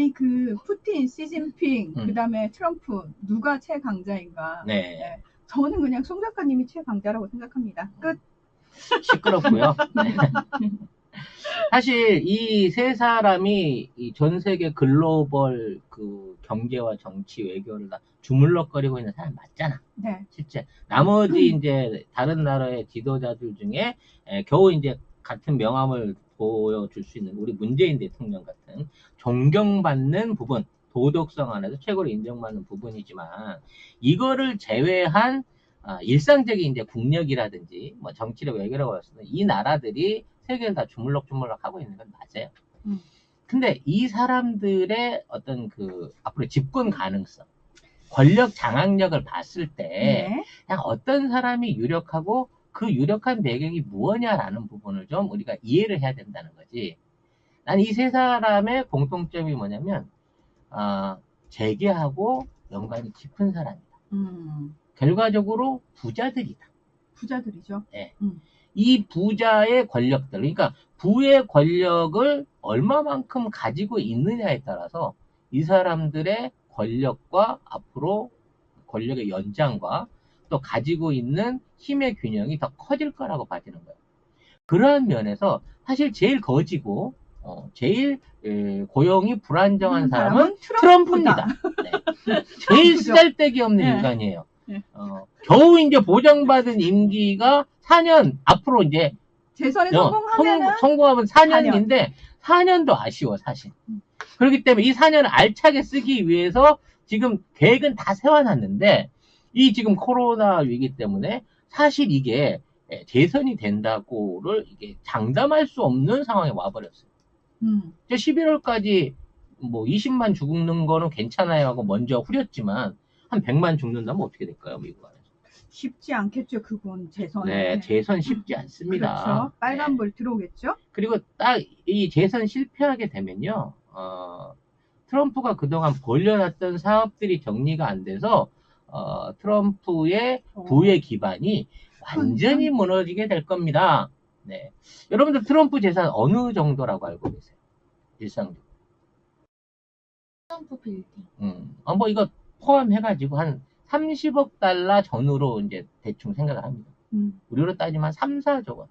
아니 그 푸틴, 시진핑, 그다음에 트럼프 누가 최강자인가? 네. 네. 저는 그냥 송 작가님이 최강자라고 생각합니다. 끝. 시끄럽고요. 네. 사실 이 세 사람이 이 전 세계 글로벌 그 경제와 정치, 외교를 다 주물럭거리고 있는 사람 맞잖아. 네. 실제 나머지 이제 다른 나라의 지도자들 중에 겨우 이제 같은 명함을 보여줄 수 있는 우리 문재인 대통령 같은 존경받는 부분, 도덕성 안에서 최고로 인정받는 부분이지만 이거를 제외한 일상적인 이제 국력이라든지 뭐 정치력 외교라고 했을 때 이 나라들이 세계를 다 주물럭주물럭 하고 있는 건 맞아요. 근데 이 사람들의 어떤 그 앞으로 집권 가능성, 권력 장악력을 봤을 때 네. 그냥 어떤 사람이 유력하고 그 유력한 배경이 무엇냐라는 부분을 좀 우리가 이해를 해야 된다는 거지. 난 이 세 사람의 공통점이 뭐냐면 재계하고 연관이 깊은 사람이다. 결과적으로 부자들이다. 부자들이죠. 네. 이 부자의 권력들, 그러니까 부의 권력을 얼마만큼 가지고 있느냐에 따라서 이 사람들의 권력과 앞으로 권력의 연장과 또 가지고 있는 힘의 균형이 더 커질 거라고 봐지는 거예요. 그러한 면에서 사실 제일 거지고 제일 고용이 불안정한 사람은 트럼프입니다. 네. 제일 쓰잘데기 없는 네. 인간이에요. 네. 겨우 이제 보장받은 임기가 4년, 앞으로 이제 재선에 성공하면 4년인데 4년도 아쉬워 사실. 그렇기 때문에 이 4년을 알차게 쓰기 위해서 지금 계획은 다 세워놨는데 이 지금 코로나 위기 때문에 사실 이게 재선이 된다고를 이게 장담할 수 없는 상황에 와버렸어요. 11월까지 뭐 20만 죽는 거는 괜찮아요 하고 먼저 후렸지만 한 100만 죽는다면 어떻게 될까요, 미국 안에서? 쉽지 않겠죠, 그건 재선에. 네, 재선 쉽지 않습니다. 그렇죠. 빨간불 네. 들어오겠죠. 그리고 딱 이 재선 실패하게 되면요, 트럼프가 그동안 벌려놨던 사업들이 정리가 안 돼서 트럼프의 부의 기반이 완전히 무너지게 될 겁니다. 네, 여러분들 트럼프 재산 어느 정도라고 알고 계세요? 일상적으로. 트럼프 빌딩. 뭐 이거 포함해가지고 한 30억 달러 전후로 이제 대충 생각을 합니다. 우리로 따지면 3, 4조 원.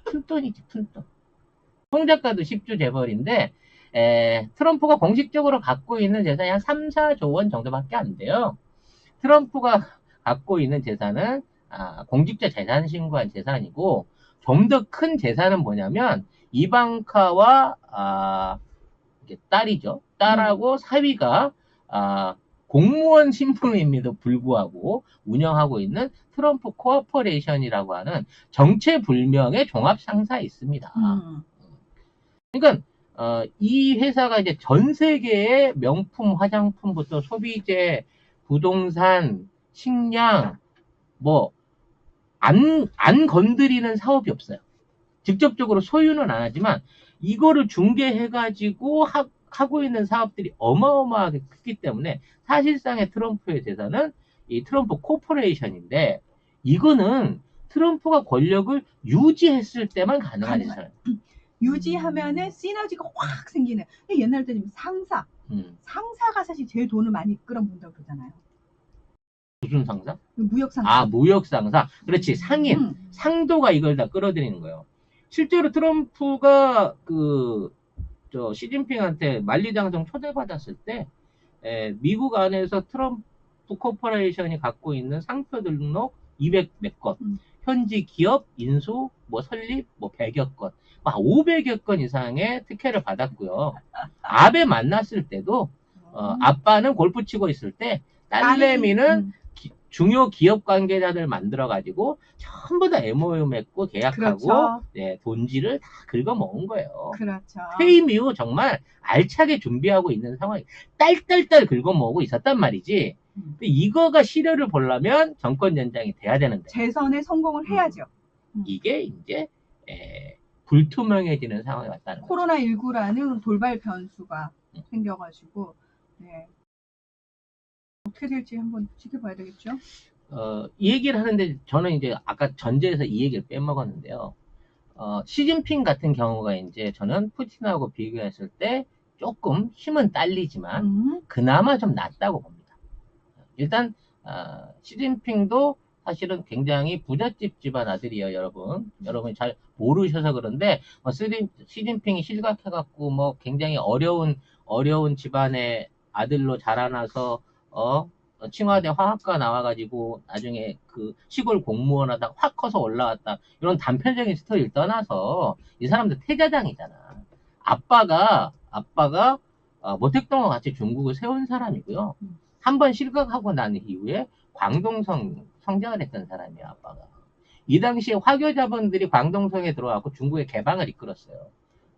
푼돈이지, 푼돈. 송 작가도 10조 재벌인데, 트럼프가 공식적으로 갖고 있는 재산이 한 3, 4조 원 정도밖에 안 돼요. 트럼프가 갖고 있는 재산은, 공직자 재산 신고한 재산이고, 좀 더 큰 재산은 뭐냐면, 이방카와, 딸이죠. 딸하고 사위가, 공무원 신분임에도 불구하고 운영하고 있는 트럼프 코어퍼레이션이라고 하는 정체불명의 종합상사에 있습니다. 그러니까 이 회사가 이제 전 세계의 명품 화장품부터 소비재, 부동산, 식량 뭐 안 건드리는 사업이 없어요. 직접적으로 소유는 안 하지만 이거를 중개해가지고 하고 있는 사업들이 어마어마하게 크기 때문에 사실상의 트럼프의 재산은 이 트럼프 코퍼레이션인데 이거는 트럼프가 권력을 유지했을 때만 가능한 재산이에요. 유지하면은 시너지가 확 생기는. 옛날 때는 상사가 사실 제일 돈을 많이 끌어모은다고 그러잖아요. 무슨 상사? 무역상사. 무역상사. 그렇지. 상인. 상도가 이걸 다 끌어들이는 거예요. 실제로 트럼프가 시진핑한테 만리장성 초대받았을 때 미국 안에서 트럼프 코퍼레이션이 갖고 있는 상표 등록 200 몇 건, 현지 기업 인수, 뭐 설립, 뭐 100여 건, 500여 건 이상의 특혜를 받았고요. 아베 만났을 때도 아빠는 골프 치고 있을 때 딸내미는 중요 기업 관계자들 만들어가지고 전부 다 MOU 맺고 계약하고 그렇죠. 네, 돈지를 다 긁어먹은 거예요. 그렇죠. 퇴임 이후 정말 알차게 준비하고 있는 상황이 딸딸딸 긁어먹고 있었단 말이지. 근데 이거가 시료를 보려면 정권 연장이 돼야 되는데 재선에 성공을 해야죠. 이게 이제 불투명해지는 상황이 왔다는 거죠. 코로나19라는 돌발 변수가 생겨가지고 네. 어떻게 될지 한번 지켜봐야 되겠죠. 이 얘기를 하는데 저는 이제 아까 전제에서 이 얘기를 빼먹었는데요. 시진핑 같은 경우가 이제 저는 푸틴하고 비교했을 때 조금 힘은 딸리지만 그나마 좀 낫다고 봅니다. 일단 시진핑도 사실은 굉장히 부잣집 집안 아들이에요, 여러분. 여러분이 잘 모르셔서 그런데 시진핑이 실각해갖고 뭐 굉장히 어려운 집안의 아들로 자라나서 칭화대 화학과 나와가지고 나중에 그 시골 공무원 하다가 확 커서 올라왔다. 이런 단편적인 스토리를 떠나서 이 사람들 태자장이잖아. 아빠가 모택동과 같이 중국을 세운 사람이고요. 한 번 실각하고 난 이후에 광동성 성장을 했던 사람이야, 아빠가. 이 당시에 화교 자본들이 광동성에 들어와서 중국의 개방을 이끌었어요.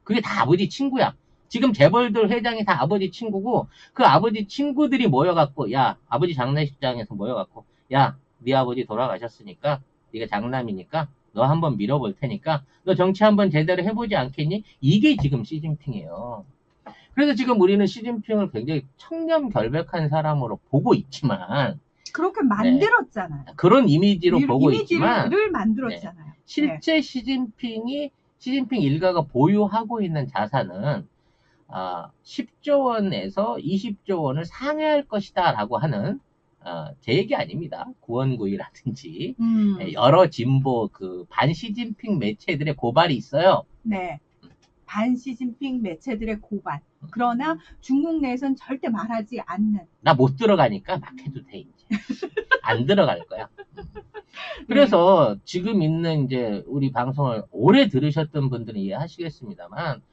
그게 다 아버지 친구야. 지금 재벌들 회장이 다 아버지 친구고, 그 아버지 친구들이 모여갖고, 야, 아버지 장례식장에서 모여갖고, 야, 네 아버지 돌아가셨으니까, 네가 장남이니까, 너 한번 밀어볼 테니까, 너 정치 한번 제대로 해보지 않겠니? 이게 지금 시진핑이에요. 그래서 지금 우리는 시진핑을 굉장히 청렴결백한 사람으로 보고 있지만, 그렇게 만들었잖아요. 네, 그런 이미지로 보고 있지만, 이미지를 만들었잖아요. 네, 실제 시진핑 일가가 보유하고 있는 자산은 10조 원에서 20조 원을 상회할 것이다 라고 하는 제 얘기 아닙니다. 구원구이라든지 여러 진보 그 반시진핑 매체들의 고발이 있어요. 네. 반시진핑 매체들의 고발. 그러나 중국 내에서는 절대 말하지 않는. 나 못 들어가니까 막 해도 돼, 이제. 안 들어갈 거야. 그래서 지금 있는 이제 우리 방송을 오래 들으셨던 분들은 이해하시겠습니다만,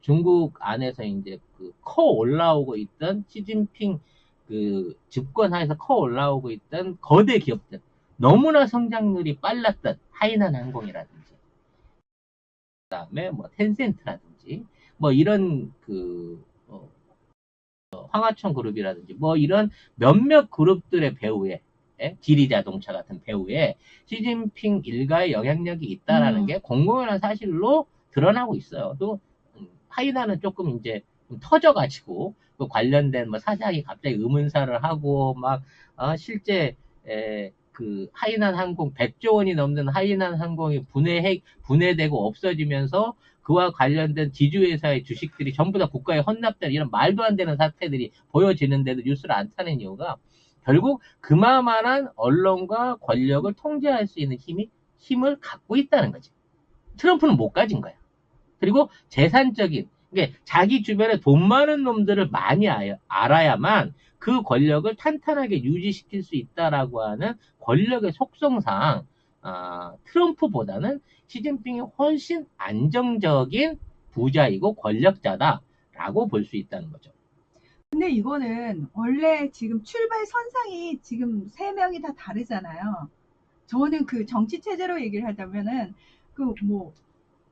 중국 안에서 이제 그 커 올라오고 있던 시진핑 그 집권하에서 커 올라오고 있던 거대 기업들, 너무나 성장률이 빨랐던 하이난 항공이라든지, 그다음에 뭐 텐센트라든지, 뭐 이런 그 황하청 그룹이라든지 뭐 이런 몇몇 그룹들의 배후에 지리자동차 같은 배후에 시진핑 일가의 영향력이 있다라는 게 공공연한 사실로 드러나고 있어요. 또 하이나는 조금 이제 좀 터져가지고 그 관련된 뭐 사장이 갑자기 의문사를 하고 막 실제 그 하이난 항공 100조 원이 넘는 하이난 항공이 분해되고 없어지면서 그와 관련된 지주회사의 주식들이 전부 다 국가에 헌납되는 이런 말도 안 되는 사태들이 보여지는데도 뉴스를 안 타는 이유가 결국 그만한 언론과 권력을 통제할 수 있는 힘을 갖고 있다는 거지. 트럼프는 못 가진 거야. 그리고 재산적인, 그러니까 자기 주변에 돈 많은 놈들을 많이 알아야만 그 권력을 탄탄하게 유지시킬 수 있다라고 하는 권력의 속성상 트럼프보다는 시진핑이 훨씬 안정적인 부자이고 권력자다라고 볼 수 있다는 거죠. 근데 이거는 원래 지금 출발 선상이 지금 3명이 다 다르잖아요. 저는 그 정치 체제로 얘기를 하자면은 그 뭐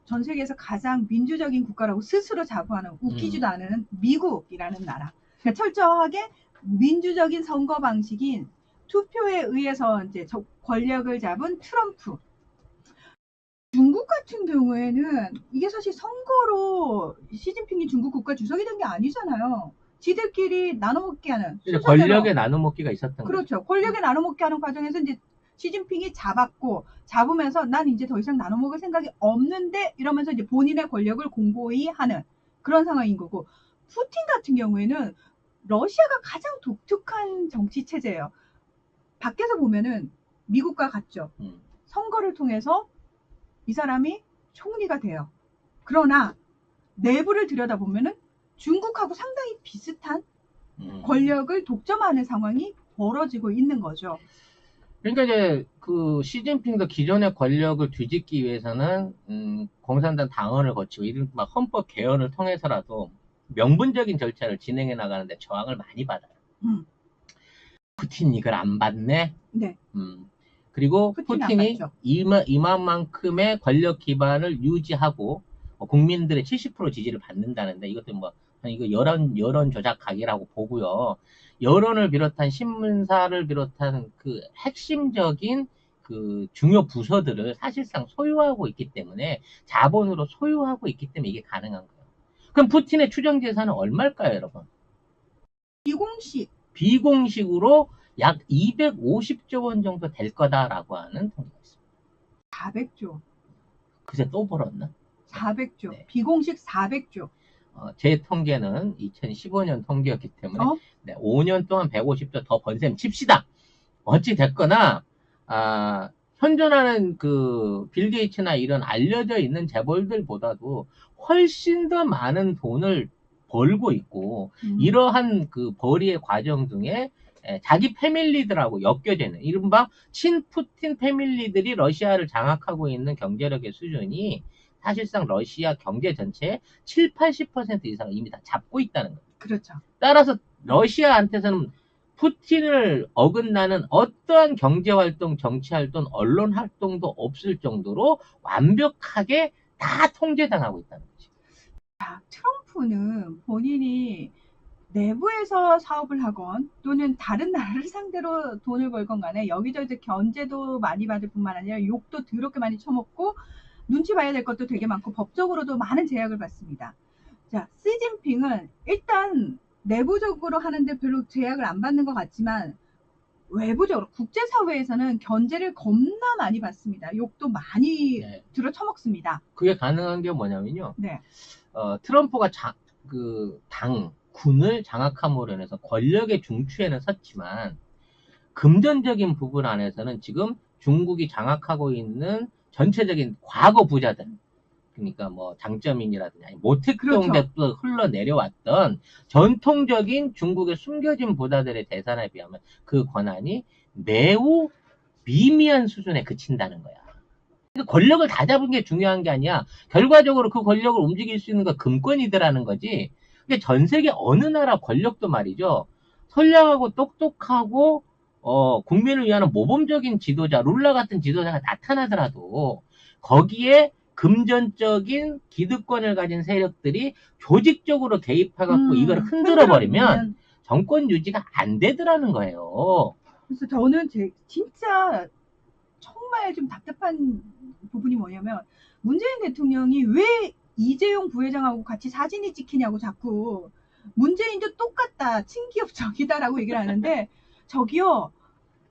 전 세계에서 가장 민주적인 국가라고 스스로 자부하는 웃기지도 않은 미국이라는 나라. 그러니까 철저하게 민주적인 선거 방식인 투표에 의해서 이제 권력을 잡은 트럼프. 중국 같은 경우에는 이게 사실 선거로 시진핑이 중국 국가 주석이 된 게 아니잖아요. 지들끼리 나눠먹기 하는. 권력의 나눠먹기가 있었던 그렇죠. 거죠. 권력의 나눠먹기 하는 과정에서 이제 시진핑이 잡으면서 난 이제 더 이상 나눠먹을 생각이 없는데 이러면서 이제 본인의 권력을 공고히 하는 그런 상황인 거고, 푸틴 같은 경우에는 러시아가 가장 독특한 정치 체제예요. 밖에서 보면은 미국과 같죠. 선거를 통해서 이 사람이 총리가 돼요. 그러나 내부를 들여다보면은 중국하고 상당히 비슷한 권력을 독점하는 상황이 벌어지고 있는 거죠. 그러니까 이제 그 시진핑도 기존의 권력을 뒤집기 위해서는 공산당 당헌을 거치고 이른바 헌법 개헌을 통해서라도 명분적인 절차를 진행해 나가는데 저항을 많이 받아요. 푸틴이 이걸 안 받네. 네. 그리고 푸틴이 이만큼의 권력 기반을 유지하고 국민들의 70% 지지를 받는다는데 이것도 뭐 이거 여론 조작 각이라고 보고요. 여론을 비롯한 신문사를 비롯한 그 핵심적인 그 중요 부서들을 사실상 소유하고 있기 때문에 자본으로 소유하고 있기 때문에 이게 가능한 거예요. 그럼 푸틴의 추정 재산은 얼마일까요, 여러분? 비공식으로 약 250조 원 정도 될 거다라고 하는 통계가 있습니다. 400조. 그새 또 벌었나? 400조. 네. 비공식 400조. 제 통계는 2015년 통계였기 때문에 어? 네, 5년 동안 150조 더 번 셈 칩시다. 어찌 됐거나 현존하는 그 빌 게이츠나 이런 알려져 있는 재벌들보다도 훨씬 더 많은 돈을 벌고 있고 이러한 그 벌이의 과정 중에 자기 패밀리들하고 엮여져 있는 이른바 친푸틴 패밀리들이 러시아를 장악하고 있는 경제력의 수준이 사실상 러시아 경제 전체의 7, 80% 이상을 이미 다 잡고 있다는 거예요. 그렇죠. 따라서 러시아한테서는 푸틴을 어긋나는 어떠한 경제활동, 정치활동, 언론활동도 없을 정도로 완벽하게 다 통제당하고 있다는 거지. 트럼프는 본인이 내부에서 사업을 하건 또는 다른 나라를 상대로 돈을 벌건 간에 여기저기 견제도 많이 받을 뿐만 아니라 욕도 더럽게 많이 처먹고 눈치 봐야 될 것도 되게 많고 법적으로도 많은 제약을 받습니다. 자, 시진핑은 일단 내부적으로 하는데 별로 제약을 안 받는 것 같지만 외부적으로 국제사회에서는 견제를 겁나 많이 받습니다. 욕도 많이 네. 들어 처먹습니다. 그게 가능한 게 뭐냐면요. 네. 트럼프가 군을 장악함으로 인해서 권력의 중추에는 섰지만 금전적인 부분 안에서는 지금 중국이 장악하고 있는 전체적인 과거 부자들, 그러니까 뭐 장점인이라든지 모택동 때부터 흘러내려왔던 전통적인 중국의 숨겨진 부자들의 재산에 비하면 그 권한이 매우 미미한 수준에 그친다는 거야. 그러니까 권력을 다 잡은 게 중요한 게 아니야. 결과적으로 그 권력을 움직일 수 있는 건 금권이더라는 거지. 근데 전 세계 어느 나라 권력도 말이죠. 선량하고 똑똑하고 국민을 위한 모범적인 지도자, 룰라 같은 지도자가 나타나더라도 거기에 금전적인 기득권을 가진 세력들이 조직적으로 개입해갖고 이걸 흔들어버리면 정권 유지가 안 되더라는 거예요. 그래서 저는 진짜 정말 좀 답답한 부분이 뭐냐면 문재인 대통령이 왜 이재용 부회장하고 같이 사진이 찍히냐고 자꾸 문재인도 똑같다, 친기업적이다라고 얘기를 하는데 저기요.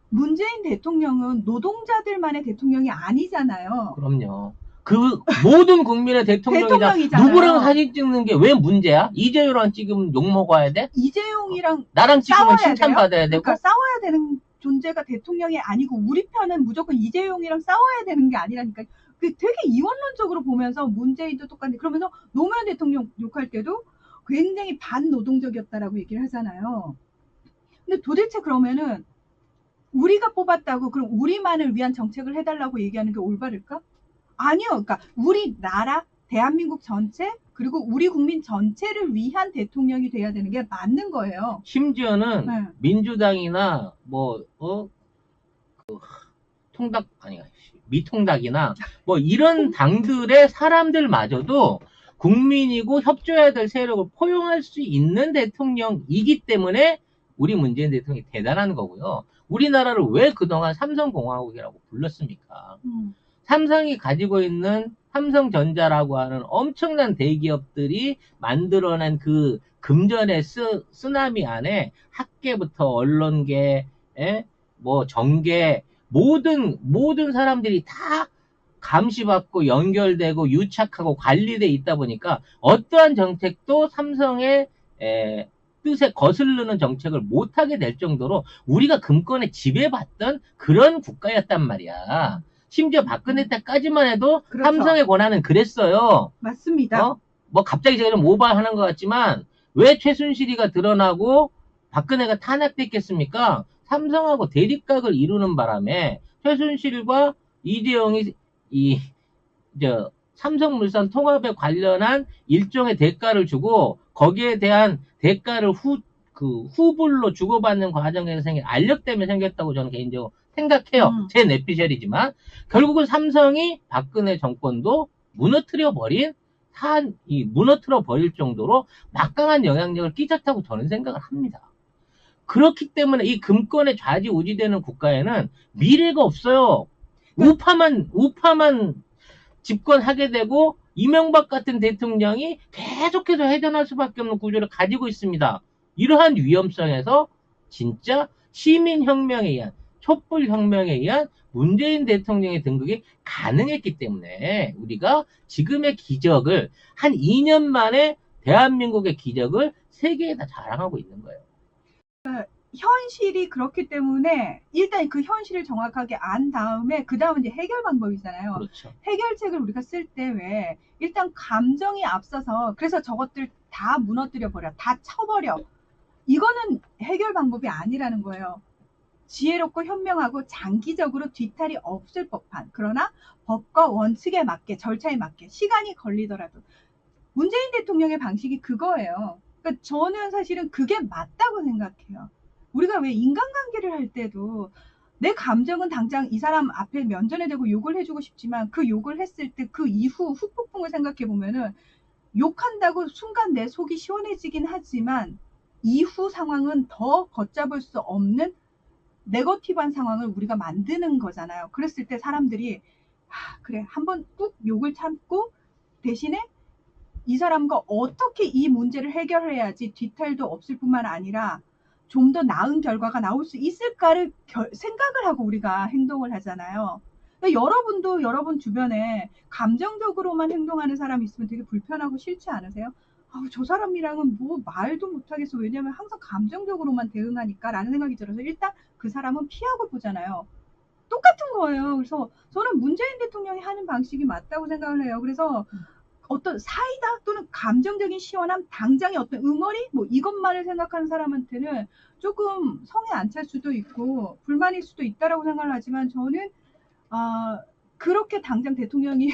문재인 대통령은 노동자들만의 대통령이 아니잖아요. 그럼요. 그 모든 국민의 대통령이자 누구랑 사진 찍는 게 왜 문제야? 이재용이랑 찍으면 욕먹어야 돼? 이재용이랑 나랑 찍으면 칭찬받아야 되고? 그러니까 싸워야 되는 존재가 대통령이 아니고 우리 편은 무조건 이재용이랑 싸워야 되는 게 아니라니까. 그 되게 이원론적으로 보면서 문재인도 똑같은데 그러면서 노무현 대통령 욕할 때도 굉장히 반노동적이었다라고 얘기를 하잖아요. 근데 도대체 그러면은 우리가 뽑았다고 그럼 우리만을 위한 정책을 해달라고 얘기하는 게 올바를까? 아니요. 그러니까 우리나라, 대한민국 전체 그리고 우리 국민 전체를 위한 대통령이 돼야 되는 게 맞는 거예요. 심지어는 민주당이나 미통당이나 뭐 이런 당들의 사람들마저도 국민이고 협조해야 될 세력을 포용할 수 있는 대통령이기 때문에 우리 문재인 대통령이 대단한 거고요. 우리나라를 왜 그동안 삼성공화국이라고 불렀습니까? 삼성이 가지고 있는 삼성전자라고 하는 엄청난 대기업들이 만들어낸 그 금전의 쓰나미 안에 학계부터 언론계, 뭐 정계, 모든 사람들이 다 감시받고 연결되고 유착하고 관리돼 있다 보니까 어떠한 정책도 삼성의 뜻에 거슬르는 정책을 못하게 될 정도로 우리가 금권에 지배받던 그런 국가였단 말이야. 심지어 박근혜 때까지만 해도 그렇죠. 삼성의 권한은 그랬어요. 맞습니다. 뭐 갑자기 제가 좀 오버하는 것 같지만 왜 최순실이가 드러나고 박근혜가 탄핵됐겠습니까? 삼성하고 대립각을 이루는 바람에 최순실과 이재용이 삼성물산 통합에 관련한 일종의 대가를 주고 거기에 대한 대가를 후불로 주고받는 과정에서 생긴 알력 때문에 생겼다고 저는 개인적으로 생각해요. 제 뇌피셜이지만 결국은 삼성이 박근혜 정권도 무너뜨려 버릴 정도로 막강한 영향력을 끼쳤다고 저는 생각을 합니다. 그렇기 때문에 이 금권에 좌지우지되는 국가에는 미래가 없어요. 우파만 집권하게 되고 이명박 같은 대통령이 계속해서 해전할 수밖에 없는 구조를 가지고 있습니다. 이러한 위험성에서 진짜 시민혁명에 의한 촛불혁명에 의한 문재인 대통령의 등극이 가능했기 때문에 우리가 지금의 기적을 한 2년 만에 대한민국의 기적을 세계에다 자랑하고 있는 거예요. 현실이 그렇기 때문에 일단 그 현실을 정확하게 안 다음에 그 다음은 이제 해결 방법이잖아요. 그렇죠. 해결책을 우리가 쓸 때 왜 일단 감정이 앞서서 그래서 저것들 다 무너뜨려 버려, 다 쳐버려. 이거는 해결 방법이 아니라는 거예요. 지혜롭고 현명하고 장기적으로 뒤탈이 없을 법한 그러나 법과 원칙에 맞게 절차에 맞게 시간이 걸리더라도 문재인 대통령의 방식이 그거예요. 그러니까 저는 사실은 그게 맞다고 생각해요. 우리가 왜 인간관계를 할 때도 내 감정은 당장 이 사람 앞에 면전에 대고 욕을 해주고 싶지만 그 욕을 했을 때 그 이후 후폭풍을 생각해 보면은 욕한다고 순간 내 속이 시원해지긴 하지만 이후 상황은 더 걷잡을 수 없는 네거티브한 상황을 우리가 만드는 거잖아요. 그랬을 때 사람들이 그래 한번 꾹 욕을 참고 대신에 이 사람과 어떻게 이 문제를 해결해야지 뒤탈도 없을 뿐만 아니라 좀 더 나은 결과가 나올 수 있을까를 생각을 하고 우리가 행동을 하잖아요. 그러니까 여러분도 여러분 주변에 감정적으로만 행동하는 사람이 있으면 되게 불편하고 싫지 않으세요? 저 사람이랑은 뭐 말도 못하겠어. 왜냐면 항상 감정적으로만 대응하니까 라는 생각이 들어서 일단 그 사람은 피하고 보잖아요. 똑같은 거예요. 그래서 저는 문재인 대통령이 하는 방식이 맞다고 생각을 해요. 그래서 어떤 사이다 또는 감정적인 시원함, 당장의 어떤 응어리 뭐 이것만을 생각하는 사람한테는 조금 성에 안 찰 수도 있고 불만일 수도 있다라고 생각을 하지만 저는 그렇게 당장 대통령이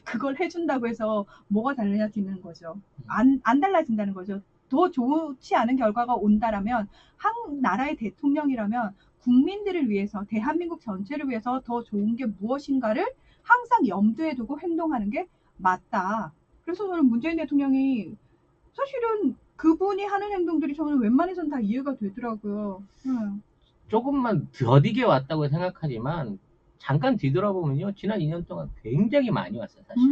그걸 해준다고 해서 뭐가 달라지는 거죠. 안 달라진다는 거죠. 더 좋지 않은 결과가 온다라면 한 나라의 대통령이라면 국민들을 위해서 대한민국 전체를 위해서 더 좋은 게 무엇인가를 항상 염두에 두고 행동하는 게 맞다. 그래서 저는 문재인 대통령이 사실은 그분이 하는 행동들이 저는 웬만해선 다 이해가 되더라고요. 조금만 더디게 왔다고 생각하지만 잠깐 뒤돌아보면요. 지난 2년 동안 굉장히 많이 왔어요. 사실.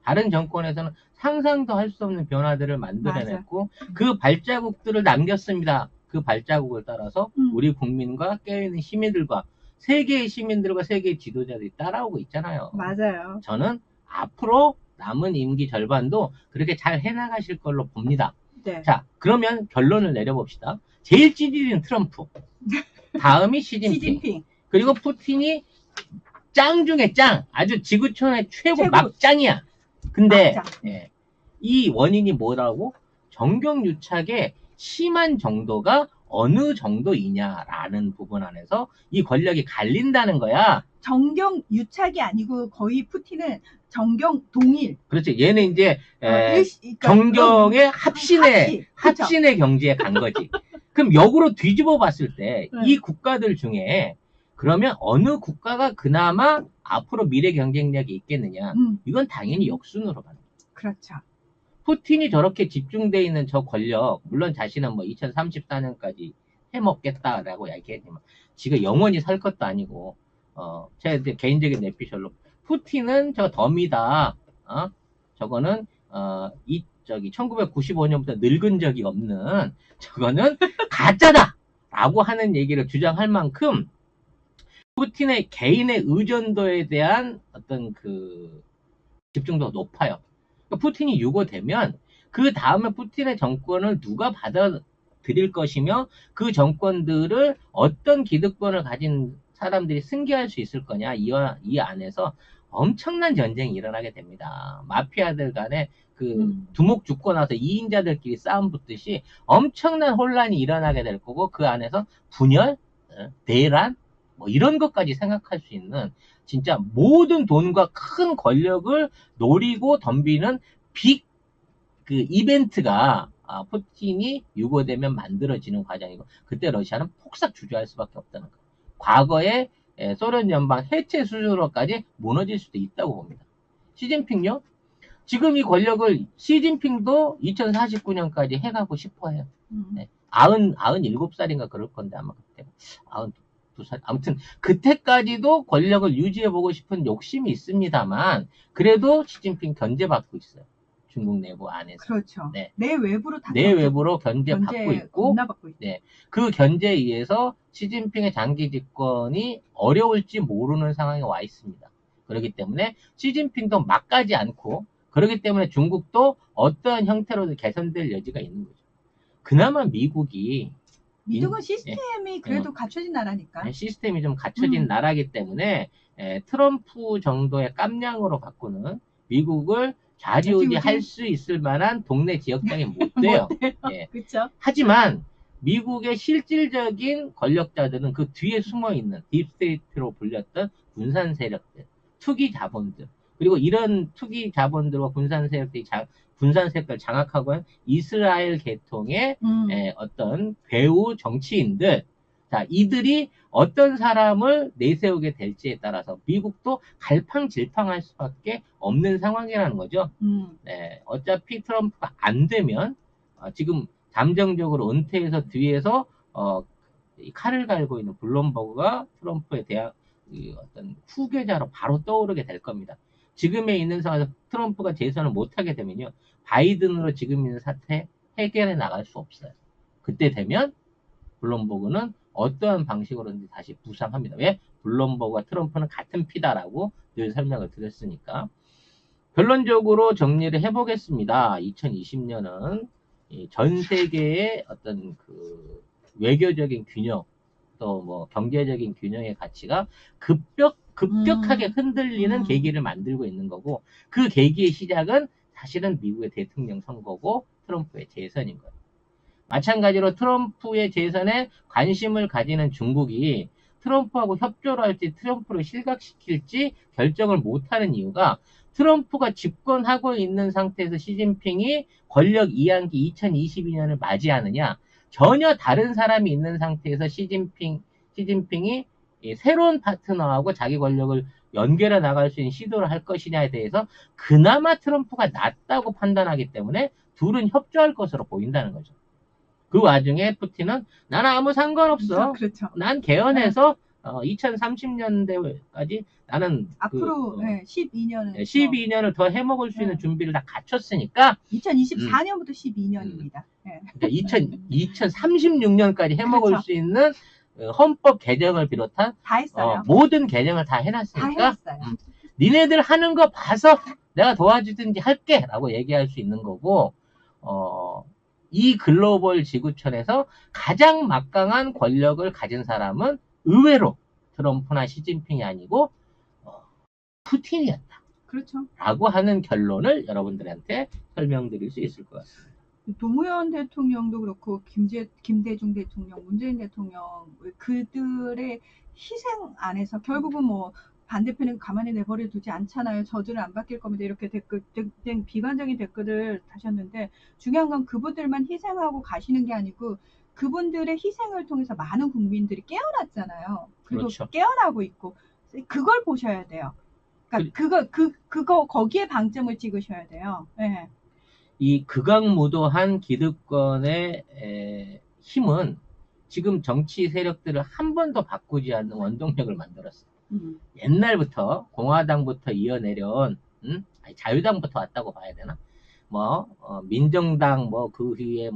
다른 정권에서는 상상도 할 수 없는 변화들을 만들어냈고 그 발자국들을 남겼습니다. 그 발자국을 따라서 우리 국민과 깨어있는 시민들과 세계의 시민들과 세계의 지도자들이 따라오고 있잖아요. 맞아요. 저는 앞으로 남은 임기 절반도 그렇게 잘 해나가실 걸로 봅니다. 네. 자, 그러면 결론을 내려봅시다. 제일 찌질인 트럼프, 다음이 시진핑. 그리고 푸틴이 짱 중에 짱, 아주 지구촌의 최고. 막짱이야. 근데 예, 이 원인이 뭐라고? 정경유착의 심한 정도가 어느 정도이냐라는 부분 안에서 이 권력이 갈린다는 거야. 정경유착이 아니고 거의 푸틴은 정경동일. 그렇지. 얘는 이제 정경의 합신의 경지에 간 거지. 그럼 역으로 뒤집어 봤을 때 이 국가들 중에 그러면 어느 국가가 그나마 앞으로 미래 경쟁력이 있겠느냐? 이건 당연히 역순으로 가는 거죠. 그렇죠. 푸틴이 저렇게 집중돼 있는 저 권력, 물론 자신은 뭐 2034년까지 해먹겠다라고 얘기했지만 지가 영원히 살 것도 아니고, 제 개인적인 내피셜로 푸틴은 저 덤이다. 저거는 1995년부터 늙은 적이 없는 저거는 가짜다. 라고 하는 얘기를 주장할 만큼 푸틴의 개인의 의존도에 대한 어떤 그 집중도가 높아요. 그러니까 푸틴이 유고되면 그 다음에 푸틴의 정권을 누가 받아들일 것이며 그 정권들을 어떤 기득권을 가진 사람들이 승계할 수 있을 거냐, 이 안에서 엄청난 전쟁이 일어나게 됩니다. 마피아들 간에 그 두목 죽고 나서 2인자들끼리 싸움 붙듯이 엄청난 혼란이 일어나게 될 거고 그 안에서 분열, 내란 뭐 이런 것까지 생각할 수 있는 진짜 모든 돈과 큰 권력을 노리고 덤비는 빅 그 이벤트가 푸틴이 유고되면 만들어지는 과정이고 그때 러시아는 폭삭 주저할 수밖에 없다는 거예요. 과거에 소련 연방 해체 수준으로까지 무너질 수도 있다고 봅니다. 시진핑요? 지금 이 권력을 시진핑도 2049년까지 해가고 싶어해요. 97살인가 그럴 건데 아마 그때 92살 아무튼 그때까지도 권력을 유지해보고 싶은 욕심이 있습니다만 그래도 시진핑 견제받고 있어요. 중국 내부 안에서. 그렇죠. 네. 내외부로 견제받고 있고, 네. 그 견제에 의해서 시진핑의 장기 집권이 어려울지 모르는 상황에 와 있습니다. 그렇기 때문에 시진핑도 막 가지 않고 그렇기 때문에 중국도 어떠한 형태로든 개선될 여지가 있는 거죠. 그나마 미국이 미국은 예, 시스템이 그래도 갖춰진 나라니까. 시스템이 좀 갖춰진 나라이기 때문에 트럼프 정도의 깜냥으로 갖고는 미국을 좌지우지 할 수 있을 만한 동네 지역장이 못 돼요. 못 돼요. 예. 그쵸? 하지만 미국의 실질적인 권력자들은 그 뒤에 숨어있는 딥스테이트로 불렸던 군산 세력들, 투기 자본들, 그리고 이런 투기 자본들과 군산 세력을 장악하고 있는 이스라엘 계통의 어떤 배후 정치인들, 자, 이들이 어떤 사람을 내세우게 될지에 따라서 미국도 갈팡질팡할 수밖에 없는 상황이라는 거죠. 네, 어차피 트럼프가 안 되면 지금 잠정적으로 은퇴해서 뒤에서 이 칼을 갈고 있는 블룸버그가 트럼프에 대한 어떤 후계자로 바로 떠오르게 될 겁니다. 지금에 있는 상황에서 트럼프가 재선을 못하게 되면요, 바이든으로 지금 있는 사태 해결해 나갈 수 없어요. 그때 되면 블룸버그는 어떠한 방식으로든지 다시 부상합니다. 왜? 블룸버그와 트럼프는 같은 피다라고 늘 설명을 드렸으니까. 결론적으로 정리를 해보겠습니다. 2020년은 전 세계의 어떤 그 외교적인 균형, 또 뭐 경제적인 균형의 가치가 급격하게 흔들리는 계기를 만들고 있는 거고, 그 계기의 시작은 사실은 미국의 대통령 선거고 트럼프의 재선인 거예요. 마찬가지로 트럼프의 재선에 관심을 가지는 중국이 트럼프하고 협조를 할지 트럼프를 실각시킬지 결정을 못하는 이유가, 트럼프가 집권하고 있는 상태에서 시진핑이 권력 이양기 2022년을 맞이하느냐, 전혀 다른 사람이 있는 상태에서 시진핑이 새로운 파트너하고 자기 권력을 연결해 나갈 수 있는 시도를 할 것이냐에 대해서 그나마 트럼프가 낫다고 판단하기 때문에 둘은 협조할 것으로 보인다는 거죠. 그 와중에 푸틴은 나는 아무 상관없어. 그렇죠. 난 개헌해서 2030년대까지 나는 앞으로 12년을 더 해먹을 수 있는 준비를 다 갖췄으니까 2024년부터 12년입니다. 그러니까 2036년까지 해먹을 그렇죠. 수 있는 헌법 개정을 비롯한 다 했어요. 모든 개정을 다 해놨으니까 다 했어요. 니네들 하는 거 봐서 내가 도와주든지 할게 라고 얘기할 수 있는 거고, 이 글로벌 지구촌에서 가장 막강한 권력을 가진 사람은 의외로 트럼프나 시진핑이 아니고 푸틴이었다. 그렇죠. 라고 하는 결론을 여러분들한테 설명드릴 수 있을 것 같습니다. 노무현 대통령도 그렇고 김대중 대통령, 문재인 대통령, 그들의 희생 안에서 결국은 뭐 반대편은 가만히 내버려 두지 않잖아요. 저들은 안 바뀔 겁니다. 이렇게 비관적인 댓글을 다셨는데, 중요한 건 그분들만 희생하고 가시는 게 아니고 그분들의 희생을 통해서 많은 국민들이 깨어났잖아요. 그리고 그렇죠. 깨어나고 있고, 그걸 보셔야 돼요. 그러니까 그거 거기에 방점을 찍으셔야 돼요. 네. 이 극악무도한 기득권의 힘은 지금 정치 세력들을 한 번도 바꾸지 않는 원동력을 만들었어요. 옛날부터 공화당부터 이어내려온 자유당부터 왔다고 봐야 되나? 민정당, 그 위에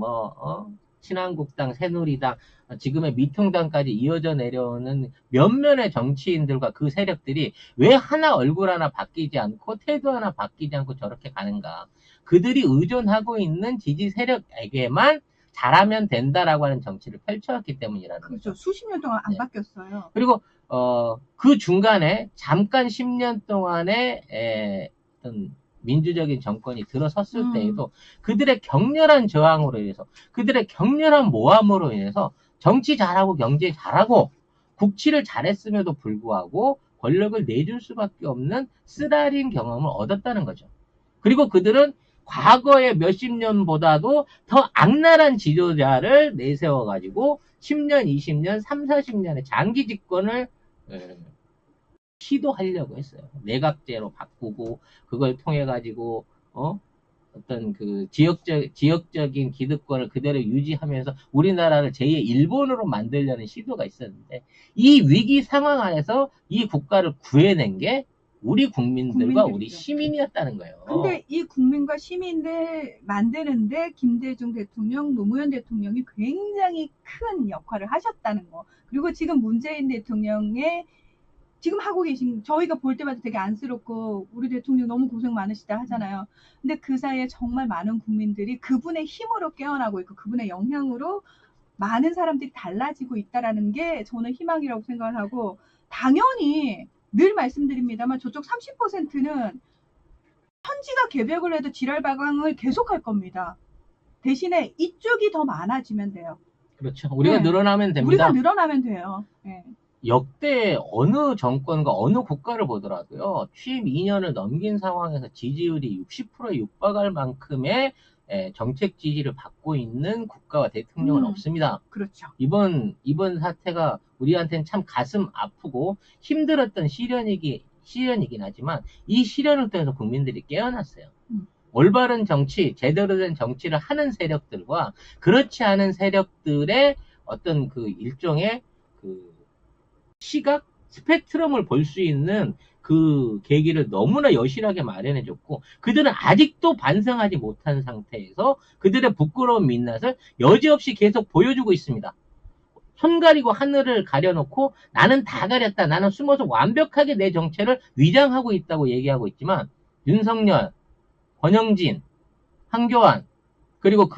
친한국당, 새누리당, 지금의 미통당까지 이어져 내려오는 몇몇의 정치인들과 그 세력들이 왜 하나 얼굴 하나 바뀌지 않고 태도 하나 바뀌지 않고 저렇게 가는가? 그들이 의존하고 있는 지지 세력에게만 잘하면 된다라고 하는 정치를 펼쳐왔기 때문이라는 거죠. 그렇죠. 수십 년 동안 안 바뀌었어요. 그리고 그 중간에 잠깐 10년 동안의 어떤 민주적인 정권이 들어섰을 때에도 그들의 격렬한 저항으로 인해서, 그들의 격렬한 모함으로 인해서 정치 잘하고 경제 잘하고 국치를 잘했음에도 불구하고 권력을 내줄 수밖에 없는 쓰라린 경험을 얻었다는 거죠. 그리고 그들은 과거의 몇십 년보다도 더 악랄한 지도자를 내세워가지고 10년, 20년, 3, 40년의 장기 집권을 시도하려고 했어요. 내각제로 바꾸고 그걸 통해 가지고 어떤 그 지역적인 기득권을 그대로 유지하면서 우리나라를 제2의 일본으로 만들려는 시도가 있었는데, 이 위기 상황 안에서 이 국가를 구해낸 게 우리 국민들과 우리 시민이었다는 거예요. 근데 이 국민과 시민들 만드는데 김대중 대통령, 노무현 대통령이 굉장히 큰 역할을 하셨다는 거. 그리고 지금 문재인 대통령의 지금 하고 계신, 저희가 볼 때마다 되게 안쓰럽고 우리 대통령 너무 고생 많으시다 하잖아요. 근데 그 사이에 정말 많은 국민들이 그분의 힘으로 깨어나고 있고 그분의 영향으로 많은 사람들이 달라지고 있다라는 게 저는 희망이라고 생각을 하고, 당연히 늘 말씀드립니다만 저쪽 30%는 천지가 개벽을 해도 지랄 발광을 계속할 겁니다. 대신에 이쪽이 더 많아지면 돼요. 그렇죠. 우리가 네. 늘어나면 우리가 됩니다. 늘어나면 돼요. 네. 역대 어느 정권과 어느 국가를 보더라도요, 취임 2년을 넘긴 상황에서 지지율이 60%에 육박할 만큼의 정책 지지를 받고 있는 국가와 대통령은 없습니다. 그렇죠. 이번 사태가 우리한테는 참 가슴 아프고 힘들었던 시련이긴 하지만 이 시련을 통해서 국민들이 깨어났어요. 올바른 정치, 제대로 된 정치를 하는 세력들과 그렇지 않은 세력들의 어떤 그 일종의 그 시각, 스펙트럼을 볼 수 있는 그 계기를 너무나 여실하게 마련해줬고, 그들은 아직도 반성하지 못한 상태에서 그들의 부끄러운 민낯을 여지없이 계속 보여주고 있습니다. 손 가리고 하늘을 가려놓고 나는 다 가렸다, 나는 숨어서 완벽하게 내 정체를 위장하고 있다고 얘기하고 있지만, 윤석열, 권영진, 황교안, 그리고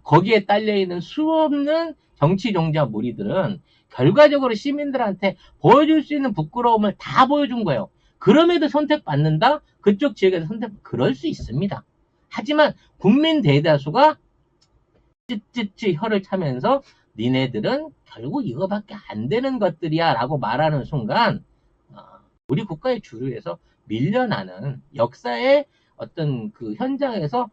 거기에 딸려있는 수없는 정치 종자 무리들은 결과적으로 시민들한테 보여줄 수 있는 부끄러움을 다 보여준 거예요. 그럼에도 선택받는다? 그쪽 지역에서 그럴 수 있습니다. 하지만 국민 대다수가 찌찌찌 혀를 차면서 니네들은 결국 이거밖에 안 되는 것들이야 라고 말하는 순간 우리 국가의 주류에서 밀려나는 역사의 어떤 그 현장에서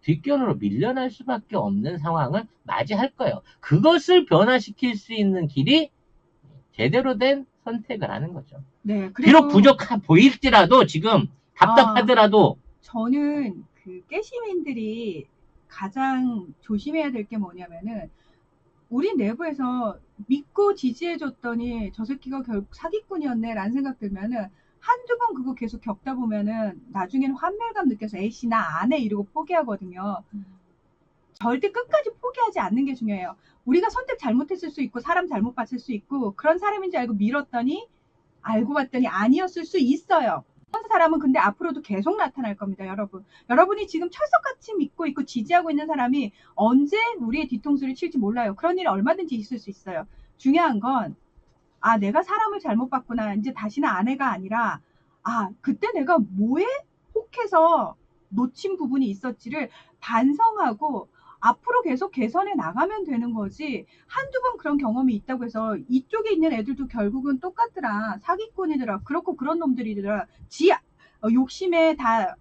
뒷견으로 밀려날 수밖에 없는 상황을 맞이할 거예요. 그것을 변화시킬 수 있는 길이 제대로 된 선택을 하는 거죠. 네, 비록 보일지라도 지금 답답하더라도 저는 그 깨시민들이 가장 조심해야 될 게 뭐냐면은, 우리 내부에서 믿고 지지해줬더니 저 새끼가 결국 사기꾼이었네 라는 생각 들면은 한두 번 그거 계속 겪다 보면은 나중에는 환멸감 느껴서 에이씨 나 안 해 이러고 포기하거든요. 절대 끝까지 포기하지 않는 게 중요해요. 우리가 선택 잘못했을 수 있고 사람 잘못 봤을 수 있고 그런 사람인 줄 알고 밀었더니 알고 봤더니 아니었을 수 있어요. 그런 사람은 근데 앞으로도 계속 나타날 겁니다, 여러분. 여러분이 지금 철석같이 믿고 있고 지지하고 있는 사람이 언제 우리의 뒤통수를 칠지 몰라요. 그런 일이 얼마든지 있을 수 있어요. 중요한 건, 아, 내가 사람을 잘못 봤구나. 이제 다시는 아내가 아니라, 아, 그때 내가 뭐에 혹해서 놓친 부분이 있었지를 반성하고 앞으로 계속 개선해 나가면 되는 거지, 한두 번 그런 경험이 있다고 해서 이쪽에 있는 애들도 결국은 똑같더라. 사기꾼이더라. 그렇고 그런 놈들이더라. 욕심에 다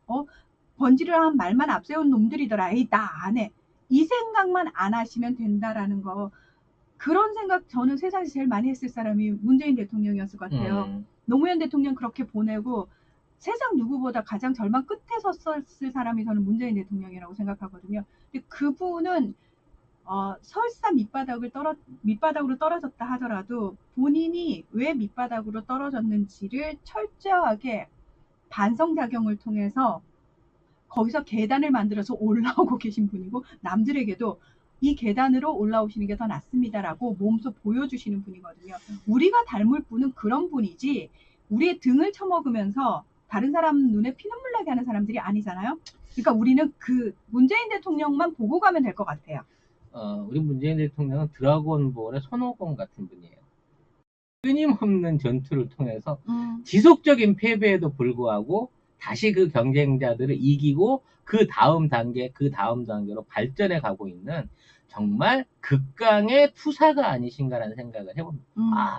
번지를 한 말만 앞세운 놈들이더라. 에이, 나 안 해. 이 생각만 안 하시면 된다라는 거. 그런 생각 저는 세상에서 제일 많이 했을 사람이 문재인 대통령이었을 것 같아요. 노무현 대통령 그렇게 보내고 세상 누구보다 가장 절망 끝에 섰을 사람이 저는 문재인 대통령이라고 생각하거든요. 근데 그분은 설사 밑바닥으로 떨어졌다 하더라도 본인이 왜 밑바닥으로 떨어졌는지를 철저하게 반성작용을 통해서 거기서 계단을 만들어서 올라오고 계신 분이고, 남들에게도 이 계단으로 올라오시는 게 더 낫습니다라고 몸소 보여주시는 분이거든요. 우리가 닮을 분은 그런 분이지 우리의 등을 쳐먹으면서 다른 사람 눈에 피눈물 나게 하는 사람들이 아니잖아요. 그러니까 우리는 그 문재인 대통령만 보고 가면 될 것 같아요. 우리 문재인 대통령은 드라곤볼의 손오공 같은 분이에요. 끊임없는 전투를 통해서 지속적인 패배에도 불구하고 다시 그 경쟁자들을 이기고 그 다음 단계로 발전해 가고 있는 정말 극강의 투사가 아니신가라는 생각을 해봅니다.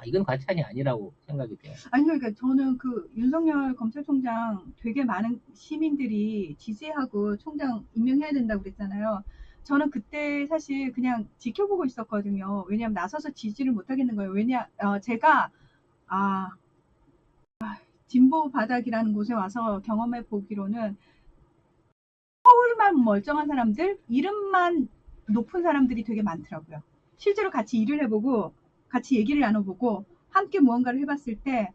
이건 과찬이 아니라고 생각이 돼요. 아니, 그러니까 저는 그 윤석열 검찰총장 되게 많은 시민들이 지지하고 총장 임명해야 된다고 그랬잖아요. 저는 그때 사실 그냥 지켜보고 있었거든요. 왜냐하면 나서서 지지를 못하겠는 거예요. 제가 진보 바닥이라는 곳에 와서 경험해 보기로는 서울만 멀쩡한 사람들, 이름만 높은 사람들이 되게 많더라고요. 실제로 같이 일을 해보고 같이 얘기를 나눠보고 함께 무언가를 해봤을 때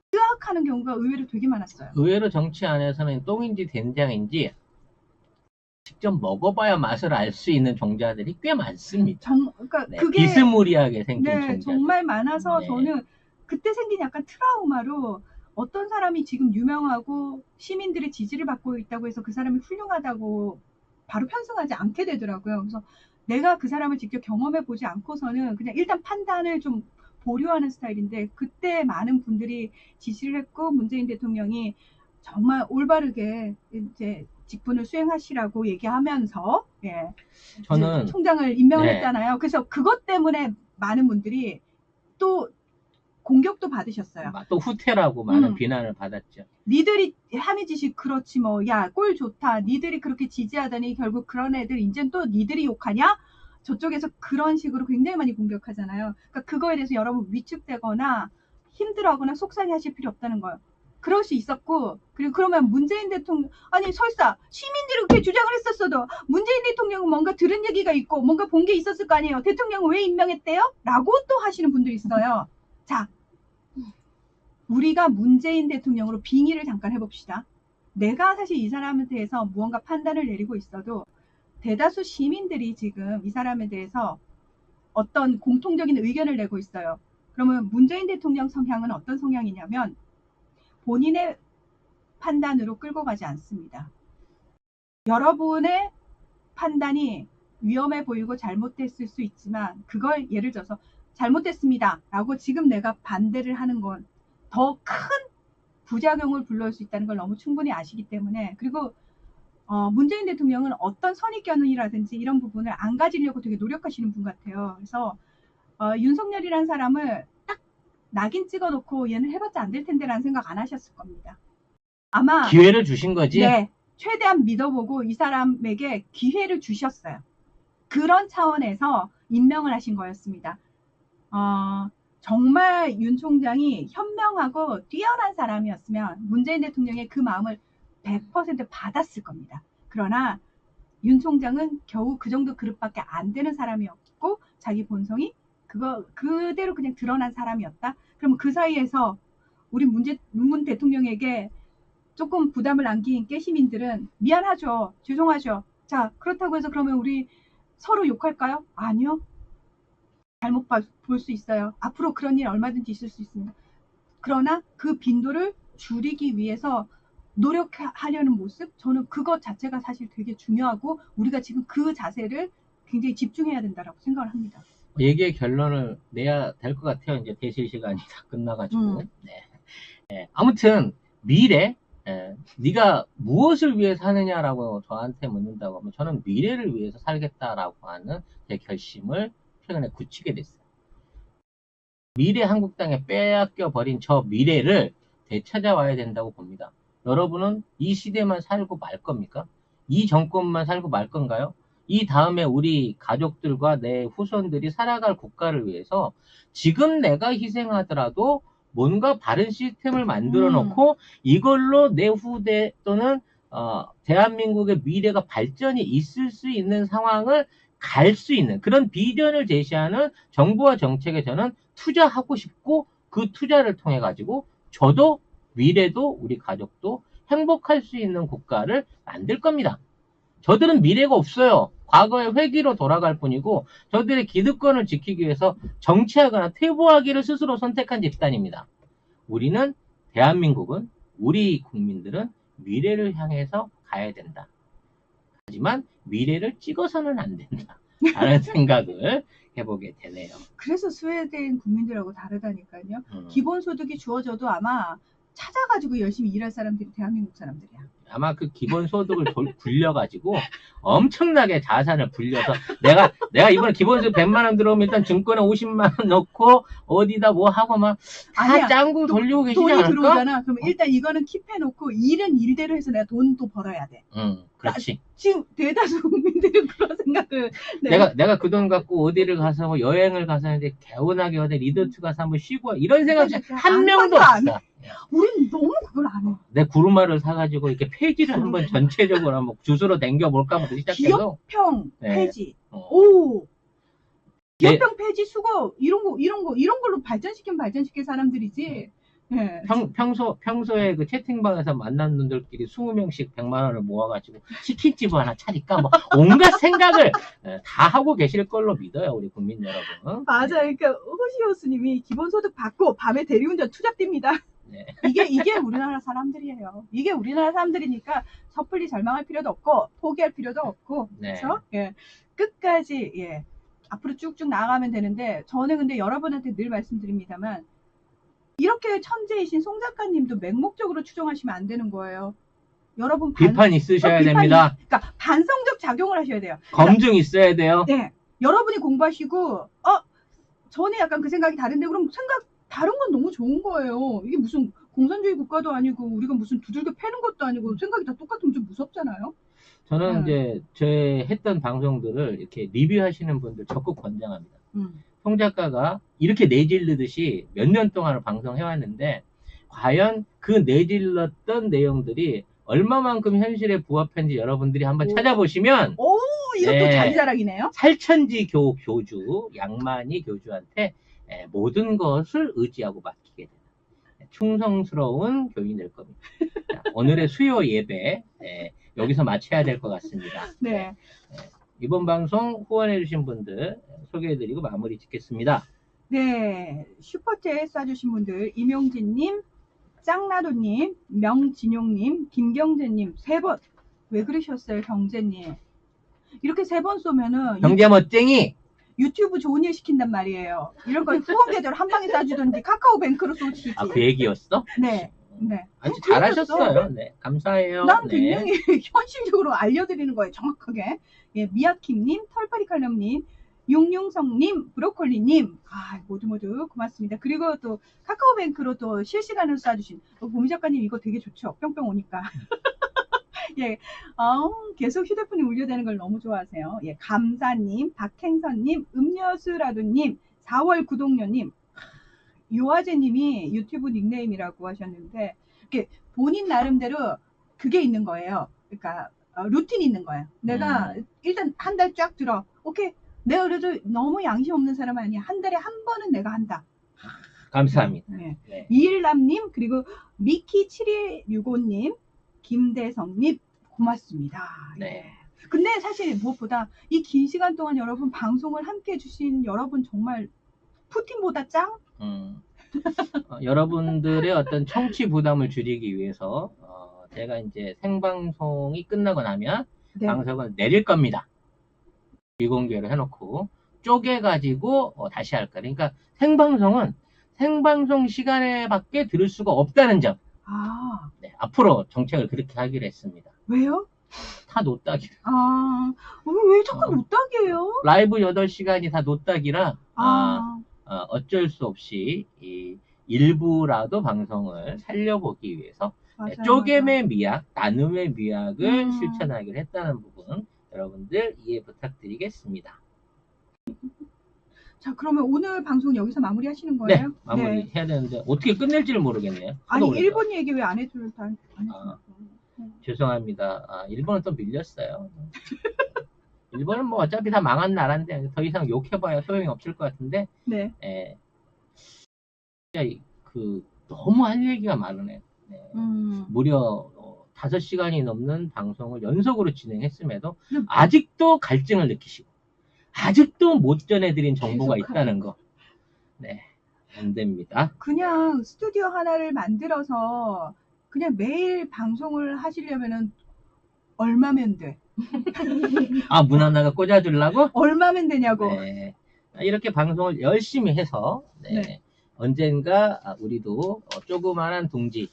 뜨악하는 경우가 의외로 되게 많았어요. 의외로 정치 안에서는 똥인지 된장인지 직접 먹어봐야 맛을 알 수 있는 종자들이 꽤 많습니다. 그러니까 네, 그게 비스무리하게 생긴 종자들. 정말 많아서 네. 저는 그때 생긴 약간 트라우마로 어떤 사람이 지금 유명하고 시민들의 지지를 받고 있다고 해서 그 사람이 훌륭하다고 바로 편승하지 않게 되더라고요. 그래서 내가 그 사람을 직접 경험해 보지 않고서는 그냥 일단 판단을 좀 보류하는 스타일인데, 그때 많은 분들이 지지를 했고 문재인 대통령이 정말 올바르게 이제 직분을 수행하시라고 얘기하면서 예, 저는 총장을 임명을 네. 했잖아요. 그래서 그것 때문에 많은 분들이 또 공격도 받으셨어요. 또 후퇴라고 많은 비난을 받았죠. 니들이 하는 짓이 그렇지 뭐, 야, 꼴 좋다. 니들이 그렇게 지지하더니 결국 그런 애들 이젠 또 니들이 욕하냐? 저쪽에서 그런 식으로 굉장히 많이 공격하잖아요. 그러니까 그거에 대해서 여러분 위축되거나 힘들어하거나 속상해하실 필요 없다는 거예요. 그럴 수 있었고, 그리고 그러면 문재인 대통령, 아니 설사 시민들이 그렇게 주장을 했었어도 문재인 대통령은 뭔가 들은 얘기가 있고 뭔가 본 게 있었을 거 아니에요. 대통령은 왜 임명했대요? 라고 또 하시는 분들이 있어요. 자, 우리가 문재인 대통령으로 빙의를 잠깐 해봅시다. 내가 사실 이 사람에 대해서 무언가 판단을 내리고 있어도 대다수 시민들이 지금 이 사람에 대해서 어떤 공통적인 의견을 내고 있어요. 그러면 문재인 대통령 성향은 어떤 성향이냐면 본인의 판단으로 끌고 가지 않습니다. 여러분의 판단이 위험해 보이고 잘못됐을 수 있지만 그걸 예를 들어서 잘못됐습니다 라고 지금 내가 반대를 하는 건 더 큰 부작용을 불러올 수 있다는 걸 너무 충분히 아시기 때문에, 그리고 문재인 대통령은 어떤 선입견이라든지 이런 부분을 안 가지려고 되게 노력하시는 분 같아요. 그래서 윤석열이라는 사람을 딱 낙인 찍어놓고 얘는 해봤자 안 될 텐데라는 생각 안 하셨을 겁니다. 아마 기회를 주신 거지? 네, 최대한 믿어보고 이 사람에게 기회를 주셨어요. 그런 차원에서 임명을 하신 거였습니다. 정말 윤 총장이 현명하고 뛰어난 사람이었으면 문재인 대통령의 그 마음을 100% 받았을 겁니다. 그러나 윤 총장은 겨우 그 정도 그릇밖에 안 되는 사람이었고 자기 본성이 그거 그대로 그냥 드러난 사람이었다. 그러면 그 사이에서 우리 문 대통령에게 조금 부담을 안긴 깨시민들은 미안하죠. 죄송하죠. 자, 그렇다고 해서 그러면 우리 서로 욕할까요? 아니요. 잘못 볼 수 있어요. 앞으로 그런 일 얼마든지 있을 수 있습니다. 그러나 그 빈도를 줄이기 위해서 노력하려는 모습, 저는 그것 자체가 사실 되게 중요하고 우리가 지금 그 자세를 굉장히 집중해야 된다고 생각을 합니다. 얘기의 결론을 내야 될 것 같아요. 이제 대실 시간이 다 끝나가지고. 네. 아무튼 미래, 네가 무엇을 위해 사느냐라고 저한테 묻는다고 하면 저는 미래를 위해서 살겠다라고 하는 제 결심을 최근에 굳히게 됐어요. 미래 한국당에 빼앗겨 버린 저 미래를 되찾아와야 된다고 봅니다. 여러분은 이 시대만 살고 말 겁니까? 이 정권만 살고 말 건가요? 이 다음에 우리 가족들과 내 후손들이 살아갈 국가를 위해서 지금 내가 희생하더라도 뭔가 바른 시스템을 만들어 놓고 이걸로 내 후대 또는 대한민국의 미래가 발전이 있을 수 있는 상황을 갈 수 있는 그런 비전을 제시하는 정부와 정책에 저는 투자하고 싶고, 그 투자를 통해 가지고 저도 미래도 우리 가족도 행복할 수 있는 국가를 만들 겁니다. 저들은 미래가 없어요. 과거의 회기로 돌아갈 뿐이고 저들의 기득권을 지키기 위해서 정치하거나 퇴보하기를 스스로 선택한 집단입니다. 우리는, 대한민국은, 우리 국민들은 미래를 향해서 가야 된다. 하지만 미래를 찍어서는 안 된다 라는 생각을 해보게 되네요. 그래서 스웨덴 국민들하고 다르다니까요. 기본소득이 주어져도 아마 찾아가지고 열심히 일할 사람들이 대한민국 사람들이야. 아마 그 기본소득을 굴려가지고 엄청나게 자산을 불려서 내가 이번에 기본소득 100만 원 들어오면 일단 증권에 50만 원 넣고 어디다 뭐 하고 막 다 짱구 돌리고 계시지 돈이 않을까? 들어오잖아. 그러면 일단 이거는 킵해놓고 일은 일대로 해서 내가 돈도 벌어야 돼. 그렇지. 지금 대다수 국민들은 그런 생각을. 내가 그 돈 갖고 어디를 가서 뭐 여행을 가서 이제 개운하게 어디 리조트 가서 한번 쉬고 이런 생각 한 명도 없어. 우린 너무 그걸 안 해. 내 구루마를 사가지고 이렇게 폐지를 한번 전체적으로 한번 주스로 댕겨볼까 부터 시작해서. 기업형 폐지. 오. 기업형 폐지 수거 이런 걸로 발전시킨 사람들이지. 예. 평소에 그 채팅방에서 만난 분들끼리 20명씩 100만 원을 모아가지고 치킨집을 하나 차릴까? 뭐, 온갖 생각을 다 하고 계실 걸로 믿어요, 우리 국민 여러분. 맞아요. 그러니까 호시호스님이 기본소득 받고 밤에 대리운전 투잡됩니다. 네. 이게 우리나라 사람들이에요. 이게 우리나라 사람들이니까 섣불리 절망할 필요도 없고 포기할 필요도 없고 네. 그렇죠? 예. 끝까지 예. 앞으로 쭉쭉 나아가면 되는데 저는 근데 여러분한테 늘 말씀드립니다만 이렇게 천재이신 송 작가님도 맹목적으로 추정하시면 안 되는 거예요. 여러분 비판 있으셔야 됩니다. 그러니까 반성적 작용을 하셔야 돼요. 검증 있어야 돼요. 네. 여러분이 공부하시고 저는 약간 그 생각이 다른데 그럼 다른 건 너무 좋은 거예요. 이게 무슨 공산주의 국가도 아니고 우리가 무슨 두들겨 패는 것도 아니고 생각이 다 똑같으면 좀 무섭잖아요. 저는 이제 제 했던 방송들을 이렇게 리뷰하시는 분들 적극 권장합니다. 송 작가가 이렇게 내질르듯이 몇 년 동안 방송해왔는데 과연 그 내질렀던 내용들이 얼마만큼 현실에 부합한지 여러분들이 한번 찾아보시면 이것도 자기 자랑이네요. 살천지 교주 양만희 교주한테 모든 것을 의지하고 맡기게 되는 충성스러운 교인이 될 겁니다. 자, 오늘의 수요 예배 여기서 마쳐야 될 것 같습니다. 네. 이번 방송 후원해주신 분들 소개해드리고 마무리 짓겠습니다. 네. 슈퍼챗 쏴주신 분들 임용진님, 짱나도님, 명진용님, 김경재님 3번. 왜 그러셨어요, 경재님? 이렇게 3번 쏘면은 경제 멋쟁이. 유튜브 좋은 일 시킨단 말이에요. 이런 거 후원 계좌로 한 방에 쏴주든지 카카오뱅크로 쏘시지. 그 얘기였어? 네. 네. 아주 잘하셨어요. 네, 감사해요. 난 굉장히 현실적으로 알려드리는 거예요, 정확하게. 예, 미아킴님, 털파리칼럼님, 용용성님, 브로콜리님, 모두 고맙습니다. 그리고 또 카카오뱅크로 또 실시간으로 쏴주신 보미 작가님 이거 되게 좋죠. 뿅뿅 오니까. 예, 계속 휴대폰이 울려대는 걸 너무 좋아하세요. 예, 감사님, 박행선님, 음료수라도님, 4월 구독녀님, 요아제님이 유튜브 닉네임이라고 하셨는데, 이렇게 본인 나름대로 그게 있는 거예요. 그러니까 루틴이 있는 거예요. 내가 일단 한 달 쫙 들어. 오케이. 내가 그래도 너무 양심 없는 사람 아니야. 한 달에 한 번은 내가 한다. 감사합니다. 네. 네. 이일남님, 그리고 미키7165님, 김대성님, 고맙습니다. 네. 근데 사실 무엇보다 이 긴 시간 동안 여러분 방송을 함께 해주신 여러분 정말 푸틴보다 짱? 여러분들의 어떤 청취 부담을 줄이기 위해서 제가 이제 생방송이 끝나고 나면 방송을 내릴 겁니다. 비공개로 해놓고 쪼개가지고 다시 할 거예요. 그러니까 생방송은 생방송 시간에밖에 들을 수가 없다는 점. 네, 앞으로 정책을 그렇게 하기로 했습니다. 왜요? 다 노딱이라. 왜 자꾸 노딱이에요? 라이브 8시간이 다 노딱이라 어쩔 수 없이 일부라도 방송을 살려보기 위해서 쪼개의 미학, 나눔의 미학을 실천하기로 했다는 부분 여러분들 이해 부탁드리겠습니다. 자, 그러면 오늘 방송 여기서 마무리 하시는 거예요? 네, 마무리 해야 되는데 어떻게 끝낼지를 모르겠네요. 아니, 일본 얘기 왜 안 해줘요? 죄송합니다. 일본은 또 밀렸어요. 일본은 뭐 어차피 다 망한 나라인데 더 이상 욕해봐야 소용이 없을 것 같은데 네. 진짜 너무 할 얘기가 많으네요. 네. 무려 5시간이 넘는 방송을 연속으로 진행했음에도 아직도 갈증을 느끼시고 아직도 못 전해드린 정보가 있다는 거. 네, 안 됩니다. 그냥 스튜디오 하나를 만들어서 그냥 매일 방송을 하시려면은 얼마면 돼? 문 하나가 꽂아주려고? 얼마면 되냐고. 네. 이렇게 방송을 열심히 해서 언젠가 우리도 조그마한 둥지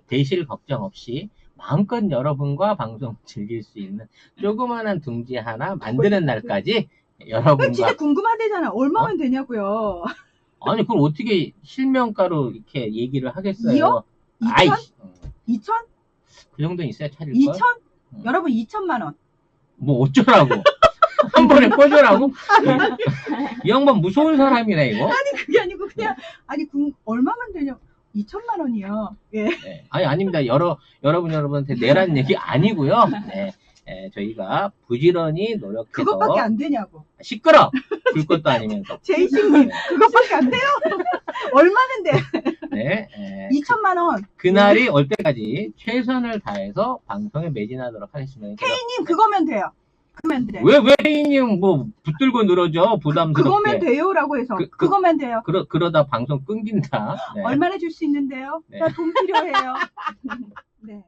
대실 걱정 없이 마음껏 여러분과 방송 즐길 수 있는 조그마한 둥지 하나 만드는 날까지 여러분과 진짜 궁금하대잖아. 얼마면 되냐고요. 아니 그걸 어떻게 실명가로 이렇게 얘기를 하겠어요? 2억? 2천? 2천? 그 정도는 있어야 차릴걸? 2천? 여러분 2천만 원. 뭐 어쩌라고? 한 번에 꽂으라고? 이 양반 무서운 사람이네 이거. 아니 그게 아니고 그냥 얼마만 되냐? 2천만 원이요. 예. 네. 아닙니다. 여러분한테 내란 얘기 아니고요. 네. 저희가 부지런히 노력해서 그것밖에 안 되냐고. 시끄러. 줄 것도 아니면서. 제이씨님 그것밖에 안 돼요? 얼마면 돼? 네. 2천만 원. 그날이 올 때까지 최선을 다해서 방송에 매진하도록 하겠습니다. K님 그거면 돼요. 그러면 돼. 왜 K님 뭐 붙들고 늘어져 부담스럽게. 그거면 돼요라고 해서 그거면 돼요. 그러다 방송 끊긴다. 네. 얼마나 줄 수 있는데요? 네. 나 돈 필요해요. 네.